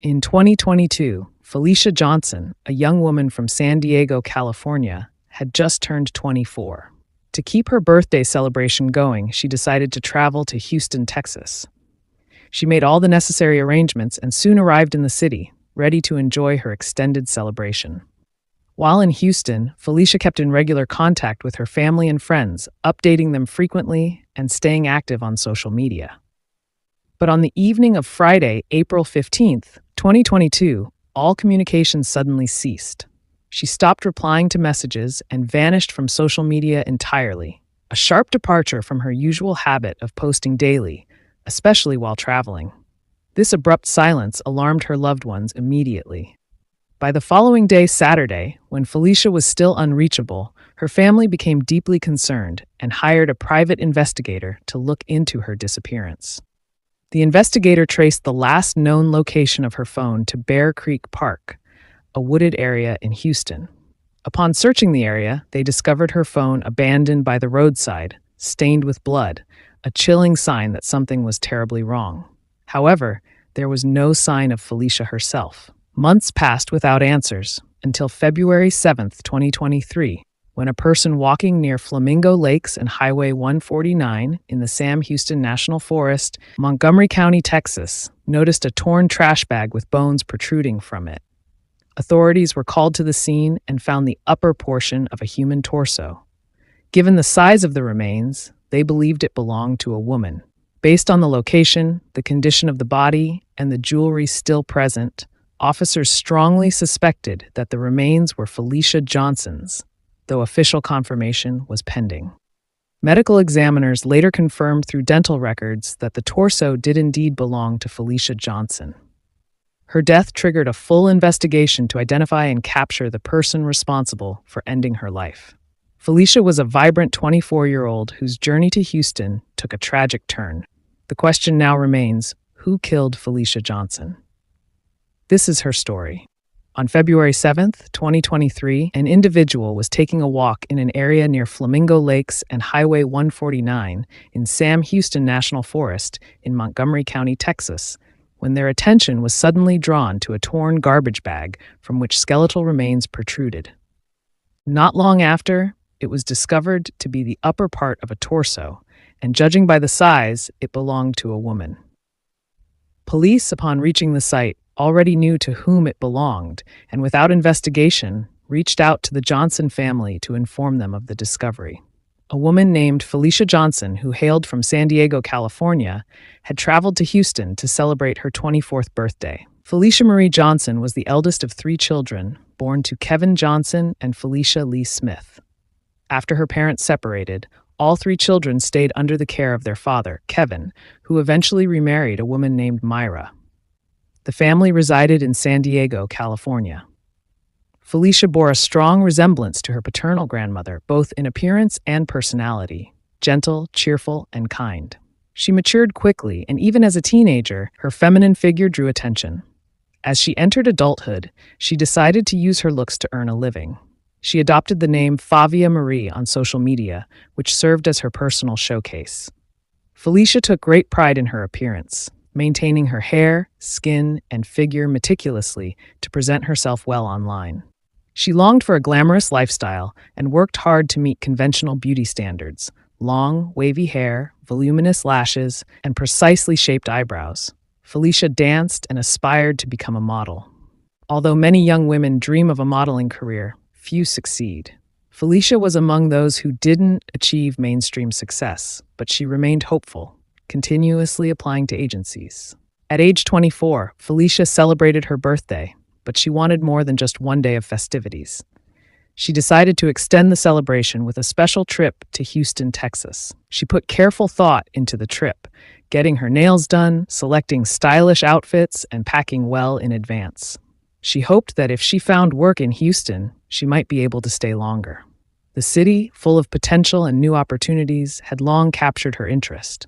In 2022, Felicia Johnson, a young woman from San Diego, California, had just turned 24. To keep her birthday celebration going, she decided to travel to Houston, Texas. She made all the necessary arrangements and soon arrived in the city, ready to enjoy her extended celebration. While in Houston, Felicia kept in regular contact with her family and friends, updating them frequently and staying active on social media. But on the evening of Friday, April 15th, 2022, all communication suddenly ceased. She stopped replying to messages and vanished from social media entirely, a sharp departure from her usual habit of posting daily, especially while traveling. This abrupt silence alarmed her loved ones immediately. By the following day, Saturday, when Felicia was still unreachable, her family became deeply concerned and hired a private investigator to look into her disappearance. The investigator traced the last known location of her phone to Bear Creek Park, a wooded area in Houston. Upon searching the area, they discovered her phone abandoned by the roadside, stained with blood, a chilling sign that something was terribly wrong. However, there was no sign of Felicia herself. Months passed without answers, until February 7th, 2023, when a person walking near Flamingo Lakes and Highway 149 in the Sam Houston National Forest, Montgomery County, Texas, noticed a torn trash bag with bones protruding from it. Authorities were called to the scene and found the upper portion of a human torso. Given the size of the remains, they believed it belonged to a woman. Based on the location, the condition of the body, and the jewelry still present, officers strongly suspected that the remains were Felicia Johnson's, though official confirmation was pending. Medical examiners later confirmed through dental records that the torso did indeed belong to Felicia Johnson. Her death triggered a full investigation to identify and capture the person responsible for ending her life. Felicia was a vibrant 24-year-old whose journey to Houston took a tragic turn. The question now remains, who killed Felicia Johnson? This is her story. On February 7th, 2023, an individual was taking a walk in an area near Flamingo Lakes and Highway 149 in Sam Houston National Forest in Montgomery County, Texas, when their attention was suddenly drawn to a torn garbage bag from which skeletal remains protruded. Not long after, it was discovered to be the upper part of a torso, and judging by the size, it belonged to a woman. Police, upon reaching the site, already knew to whom it belonged, and without investigation, reached out to the Johnson family to inform them of the discovery. A woman named Felicia Johnson, who hailed from San Diego, California, had traveled to Houston to celebrate her 24th birthday. Felicia Marie Johnson was the eldest of 3 children, born to Kevin Johnson and Felicia Lee Smith. After her parents separated, all 3 children stayed under the care of their father, Kevin, who eventually remarried a woman named Myra. The family resided in San Diego, California. Felicia bore a strong resemblance to her paternal grandmother, both in appearance and personality, gentle, cheerful, and kind. She matured quickly, and even as a teenager, her feminine figure drew attention. As she entered adulthood, she decided to use her looks to earn a living. She adopted the name Favia Marie on social media, which served as her personal showcase. Felicia took great pride in her appearance, maintaining her hair, skin, and figure meticulously to present herself well online. She longed for a glamorous lifestyle and worked hard to meet conventional beauty standards: long, wavy hair, voluminous lashes, and precisely shaped eyebrows. Felicia danced and aspired to become a model. Although many young women dream of a modeling career, few succeed. Felicia was among those who didn't achieve mainstream success, but she remained hopeful, continuously applying to agencies. At age 24, Felicia celebrated her birthday, but she wanted more than just one day of festivities. She decided to extend the celebration with a special trip to Houston, Texas. She put careful thought into the trip, getting her nails done, selecting stylish outfits, and packing well in advance. She hoped that if she found work in Houston, she might be able to stay longer. The city, full of potential and new opportunities, had long captured her interest.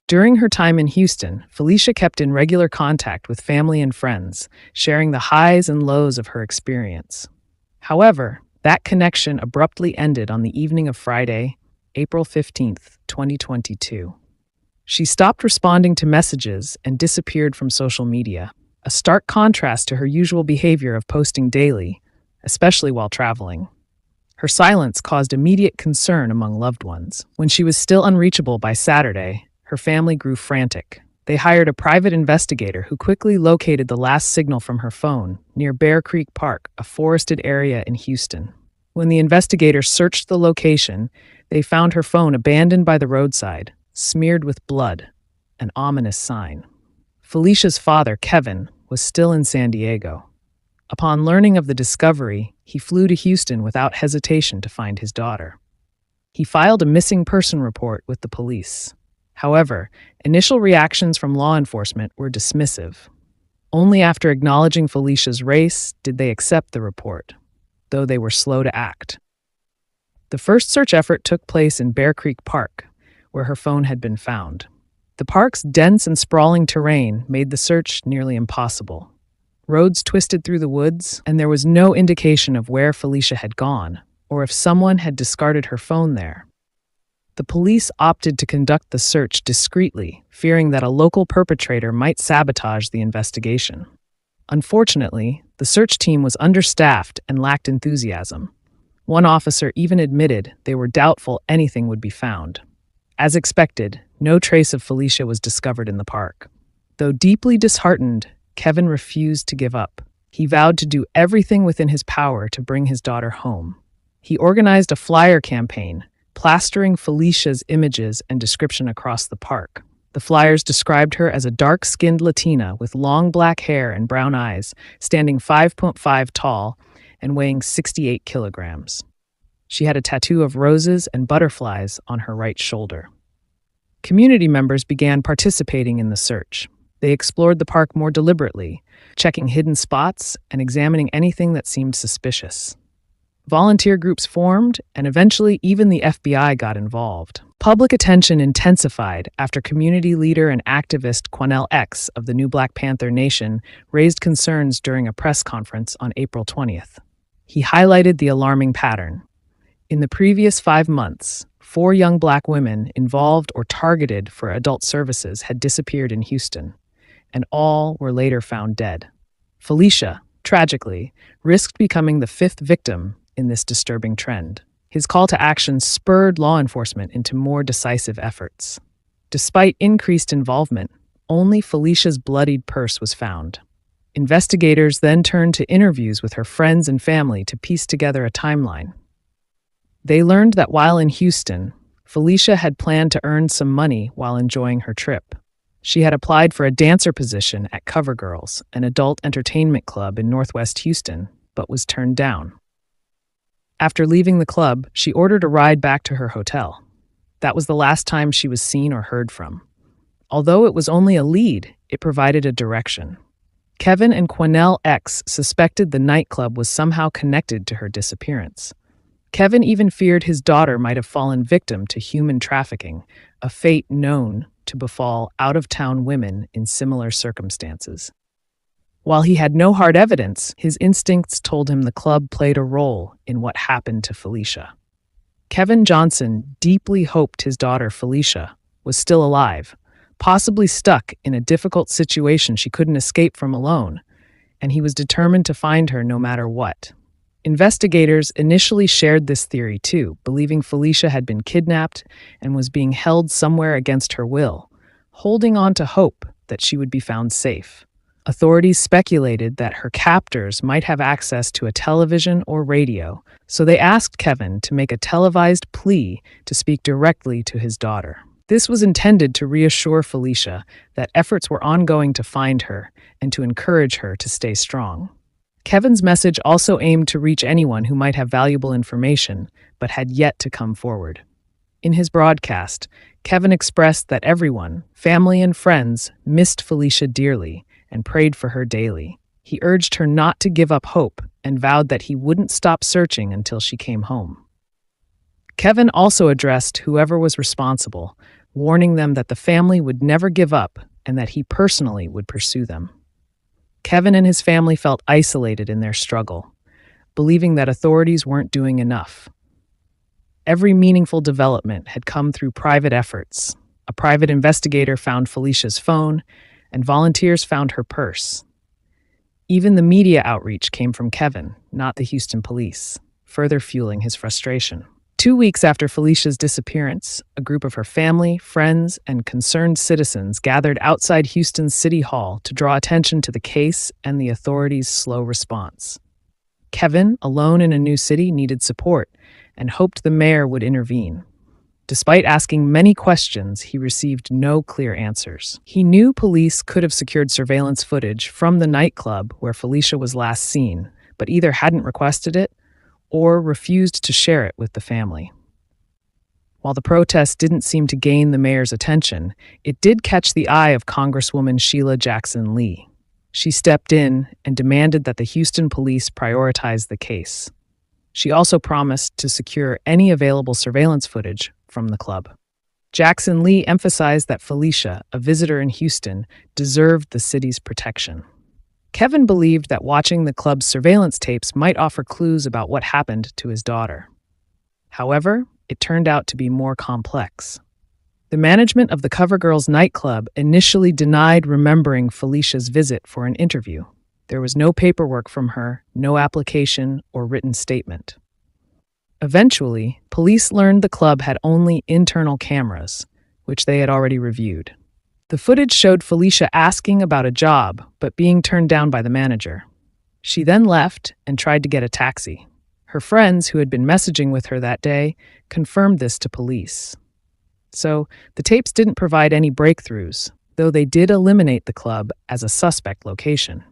During her time in Houston, Felicia kept in regular contact with family and friends, sharing the highs and lows of her experience. However, that connection abruptly ended on the evening of Friday, April 15th, 2022. She stopped responding to messages and disappeared from social media, a stark contrast to her usual behavior of posting daily, especially while traveling. Her silence caused immediate concern among loved ones. When she was still unreachable by Saturday, her family grew frantic. They hired a private investigator who quickly located the last signal from her phone near Bear Creek Park, a forested area in Houston. When the investigators searched the location, they found her phone abandoned by the roadside, smeared with blood, an ominous sign. Felicia's father, Kevin, was still in San Diego. Upon learning of the discovery, he flew to Houston without hesitation to find his daughter. He filed a missing person report with the police. However, initial reactions from law enforcement were dismissive. Only after acknowledging Felicia's race did they accept the report, though they were slow to act. The first search effort took place in Bear Creek Park, where her phone had been found. The park's dense and sprawling terrain made the search nearly impossible. Roads twisted through the woods, and there was no indication of where Felicia had gone, or if someone had discarded her phone there. The police opted to conduct the search discreetly, fearing that a local perpetrator might sabotage the investigation. Unfortunately, the search team was understaffed and lacked enthusiasm. One officer even admitted they were doubtful anything would be found. As expected, no trace of Felicia was discovered in the park. Though deeply disheartened, Kevin refused to give up. He vowed to do everything within his power to bring his daughter home. He organized a flyer campaign, plastering Felicia's images and description across the park. The flyers described her as a dark-skinned Latina with long black hair and brown eyes, standing 5'5" tall and weighing 68 kilograms. She had a tattoo of roses and butterflies on her right shoulder. Community members began participating in the search. They explored the park more deliberately, checking hidden spots and examining anything that seemed suspicious. Volunteer groups formed, and eventually even the FBI got involved. Public attention intensified after community leader and activist Quanell X of the New Black Panther Nation raised concerns during a press conference on April 20th. He highlighted the alarming pattern. In the previous 5 months, 4 young black women involved or targeted for adult services had disappeared in Houston, and all were later found dead. Felicia, tragically, risked becoming the 5th victim in this disturbing trend. His call to action spurred law enforcement into more decisive efforts. Despite increased involvement, only Felicia's bloodied purse was found. Investigators then turned to interviews with her friends and family to piece together a timeline. They learned that while in Houston, Felicia had planned to earn some money while enjoying her trip. She had applied for a dancer position at CoverGirls, an adult entertainment club in Northwest Houston, but was turned down. After leaving the club, she ordered a ride back to her hotel. That was the last time she was seen or heard from. Although it was only a lead, it provided a direction. Kevin and Quanell X suspected the nightclub was somehow connected to her disappearance. Kevin even feared his daughter might have fallen victim to human trafficking, a fate known to befall out-of-town women in similar circumstances. While he had no hard evidence, his instincts told him the club played a role in what happened to Felicia. Kevin Johnson deeply hoped his daughter Felicia was still alive, possibly stuck in a difficult situation she couldn't escape from alone, and he was determined to find her no matter what. Investigators initially shared this theory too, believing Felicia had been kidnapped and was being held somewhere against her will, holding on to hope that she would be found safe. Authorities speculated that her captors might have access to a television or radio, so they asked Kevin to make a televised plea to speak directly to his daughter. This was intended to reassure Felicia that efforts were ongoing to find her and to encourage her to stay strong. Kevin's message also aimed to reach anyone who might have valuable information but had yet to come forward. In his broadcast, Kevin expressed that everyone, family and friends, missed Felicia dearly and prayed for her daily. He urged her not to give up hope and vowed that he wouldn't stop searching until she came home. Kevin also addressed whoever was responsible, warning them that the family would never give up and that he personally would pursue them. Kevin and his family felt isolated in their struggle, believing that authorities weren't doing enough. Every meaningful development had come through private efforts. A private investigator found Felicia's phone, and volunteers found her purse. Even the media outreach came from Kevin, not the Houston police, further fueling his frustration. 2 weeks after Felicia's disappearance, a group of her family, friends, and concerned citizens gathered outside Houston's City Hall to draw attention to the case and the authorities' slow response. Kevin, alone in a new city, needed support and hoped the mayor would intervene. Despite asking many questions, he received no clear answers. He knew police could have secured surveillance footage from the nightclub where Felicia was last seen, but either hadn't requested it or refused to share it with the family. While the protest didn't seem to gain the mayor's attention, it did catch the eye of Congresswoman Sheila Jackson Lee. She stepped in and demanded that the Houston police prioritize the case. She also promised to secure any available surveillance footage from the club. Jackson Lee emphasized that Felicia, a visitor in Houston, deserved the city's protection. Kevin believed that watching the club's surveillance tapes might offer clues about what happened to his daughter. However, it turned out to be more complex. The management of the CoverGirls nightclub initially denied remembering Felicia's visit for an interview. There was no paperwork from her, no application or written statement. Eventually, police learned the club had only internal cameras, which they had already reviewed. The footage showed Felicia asking about a job, but being turned down by the manager. She then left and tried to get a taxi. Her friends, who had been messaging with her that day, confirmed this to police. So, the tapes didn't provide any breakthroughs, though they did eliminate the club as a suspect location.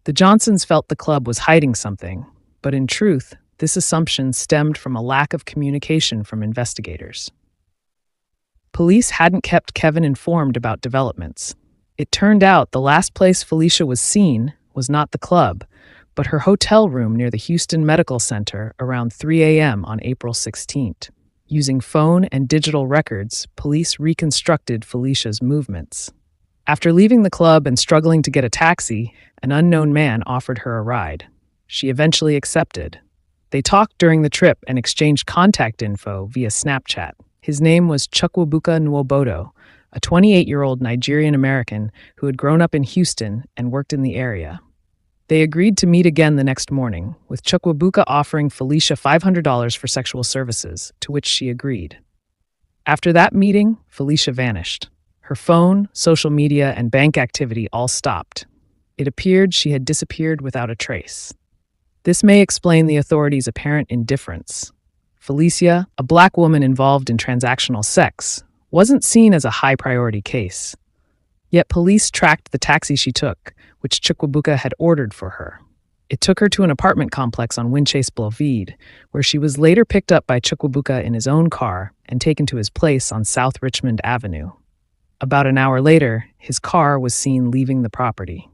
The Johnsons felt the club was hiding something, but in truth, this assumption stemmed from a lack of communication from investigators. Police hadn't kept Kevin informed about developments. It turned out the last place Felicia was seen was not the club, but her hotel room near the Houston Medical Center around 3 a.m. on April 16th. Using phone and digital records, police reconstructed Felicia's movements. After leaving the club and struggling to get a taxi, an unknown man offered her a ride. She eventually accepted. They talked during the trip and exchanged contact info via Snapchat. His name was Chukwuebuka Nwobodo, a 28-year-old Nigerian-American who had grown up in Houston and worked in the area. They agreed to meet again the next morning, with Chukwuebuka offering Felicia $500 for sexual services, to which she agreed. After that meeting, Felicia vanished. Her phone, social media, and bank activity all stopped. It appeared she had disappeared without a trace. This may explain the authorities' apparent indifference. Felicia, a black woman involved in transactional sex, wasn't seen as a high-priority case. Yet police tracked the taxi she took, which Chukwuebuka had ordered for her. It took her to an apartment complex on Winchase Boulevard, where she was later picked up by Chukwuebuka in his own car and taken to his place on South Richmond Avenue. About an hour later, his car was seen leaving the property.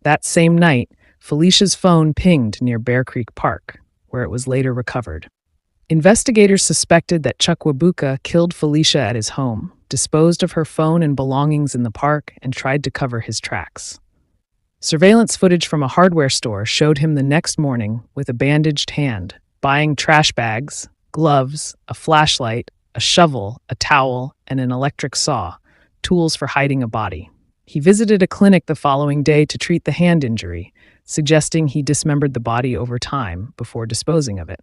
That same night, Felicia's phone pinged near Bear Creek Park, where it was later recovered. Investigators suspected that Chukwuebuka killed Felicia at his home, disposed of her phone and belongings in the park, and tried to cover his tracks. Surveillance footage from a hardware store showed him the next morning with a bandaged hand, buying trash bags, gloves, a flashlight, a shovel, a towel, and an electric saw, tools for hiding a body. He visited a clinic the following day to treat the hand injury, suggesting he dismembered the body over time before disposing of it.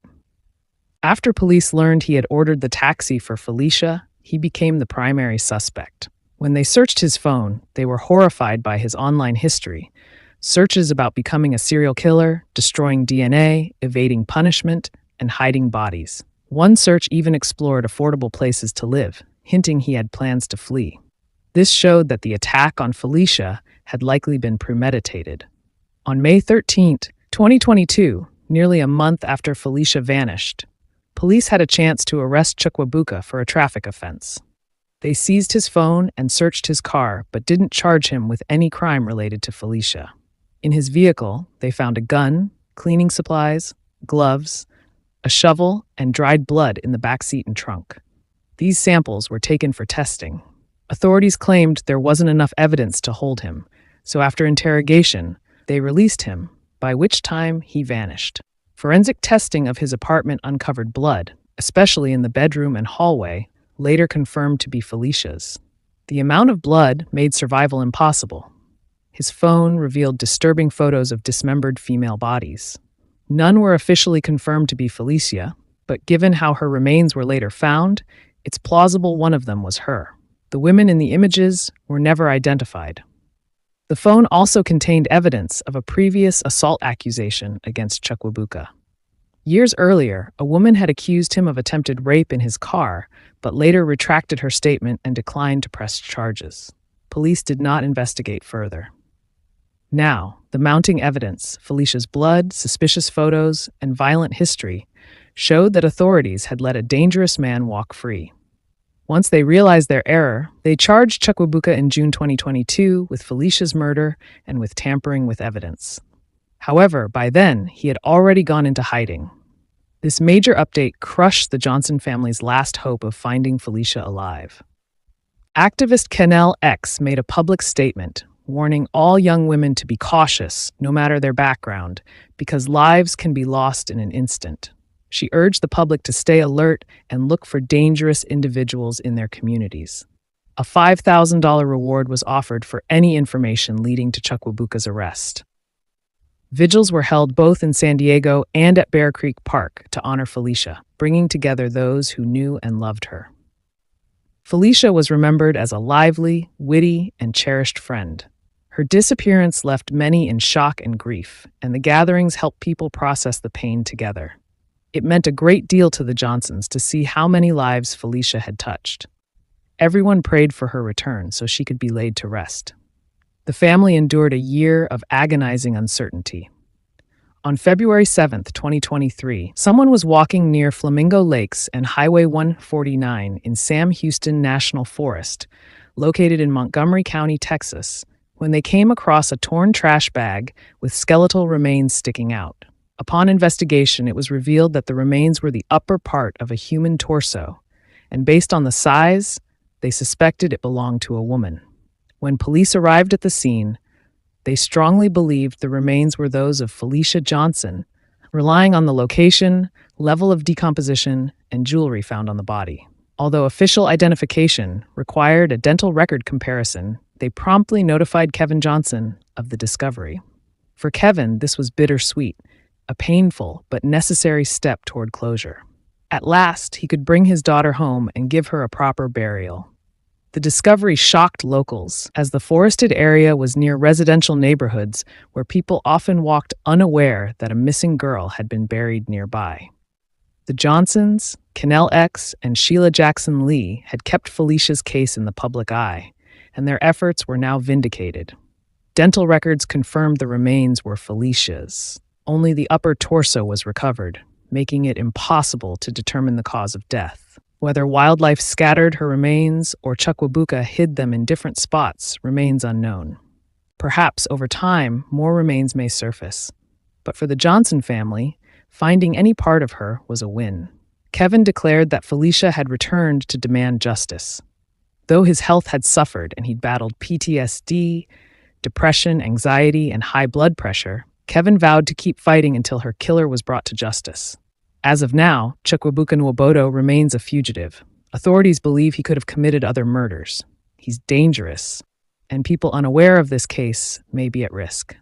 After police learned he had ordered the taxi for Felicia, he became the primary suspect. When they searched his phone, they were horrified by his online history. Searches about becoming a serial killer, destroying DNA, evading punishment, and hiding bodies. One search even explored affordable places to live, hinting he had plans to flee. This showed that the attack on Felicia had likely been premeditated. On May 13, 2022, nearly a month after Felicia vanished, police had a chance to arrest Chukwuebuka for a traffic offense. They seized his phone and searched his car, but didn't charge him with any crime related to Felicia. In his vehicle, they found a gun, cleaning supplies, gloves, a shovel, and dried blood in the back seat and trunk. These samples were taken for testing. Authorities claimed there wasn't enough evidence to hold him, so after interrogation, they released him, by which time he vanished. Forensic testing of his apartment uncovered blood, especially in the bedroom and hallway, later confirmed to be Felicia's. The amount of blood made survival impossible. His phone revealed disturbing photos of dismembered female bodies. None were officially confirmed to be Felicia, but given how her remains were later found, it's plausible one of them was her. The women in the images were never identified. The phone also contained evidence of a previous assault accusation against Chukwuebuka. Years earlier, a woman had accused him of attempted rape in his car, but later retracted her statement and declined to press charges. Police did not investigate further. Now, the mounting evidence, Felicia's blood, suspicious photos, and violent history, showed that authorities had let a dangerous man walk free. Once they realized their error, they charged Chukwuebuka in June 2022 with Felicia's murder and with tampering with evidence. However, by then, he had already gone into hiding. This major update crushed the Johnson family's last hope of finding Felicia alive. Activist Kenel X made a public statement warning all young women to be cautious, no matter their background, because lives can be lost in an instant. She urged the public to stay alert and look for dangerous individuals in their communities. A $5,000 reward was offered for any information leading to Chukwuebuka's arrest. Vigils were held both in San Diego and at Bear Creek Park to honor Felicia, bringing together those who knew and loved her. Felicia was remembered as a lively, witty, and cherished friend. Her disappearance left many in shock and grief, and the gatherings helped people process the pain together. It meant a great deal to the Johnsons to see how many lives Felicia had touched. Everyone prayed for her return so she could be laid to rest. The family endured a year of agonizing uncertainty. On February 7, 2023, someone was walking near Flamingo Lakes and Highway 149 in Sam Houston National Forest, located in Montgomery County, Texas, when they came across a torn trash bag with skeletal remains sticking out. Upon investigation, it was revealed that the remains were the upper part of a human torso, and based on the size, they suspected it belonged to a woman. When police arrived at the scene, they strongly believed the remains were those of Felicia Johnson, relying on the location, level of decomposition, and jewelry found on the body. Although official identification required a dental record comparison, they promptly notified Kevin Johnson of the discovery. For Kevin, this was bittersweet, a painful but necessary step toward closure. At last, he could bring his daughter home and give her a proper burial. The discovery shocked locals, as the forested area was near residential neighborhoods where people often walked unaware that a missing girl had been buried nearby. The Johnsons, Kenel X, and Sheila Jackson Lee had kept Felicia's case in the public eye, and their efforts were now vindicated. Dental records confirmed the remains were Felicia's. Only the upper torso was recovered, making it impossible to determine the cause of death. Whether wildlife scattered her remains or Chukwuebuka hid them in different spots remains unknown. Perhaps over time, more remains may surface. But for the Johnson family, finding any part of her was a win. Kevin declared that Felicia had returned to demand justice. Though his health had suffered and he'd battled PTSD, depression, anxiety, and high blood pressure, Kevin vowed to keep fighting until her killer was brought to justice. As of now, Chukwuebuka Nwobodo remains a fugitive. Authorities believe he could have committed other murders. He's dangerous, and people unaware of this case may be at risk.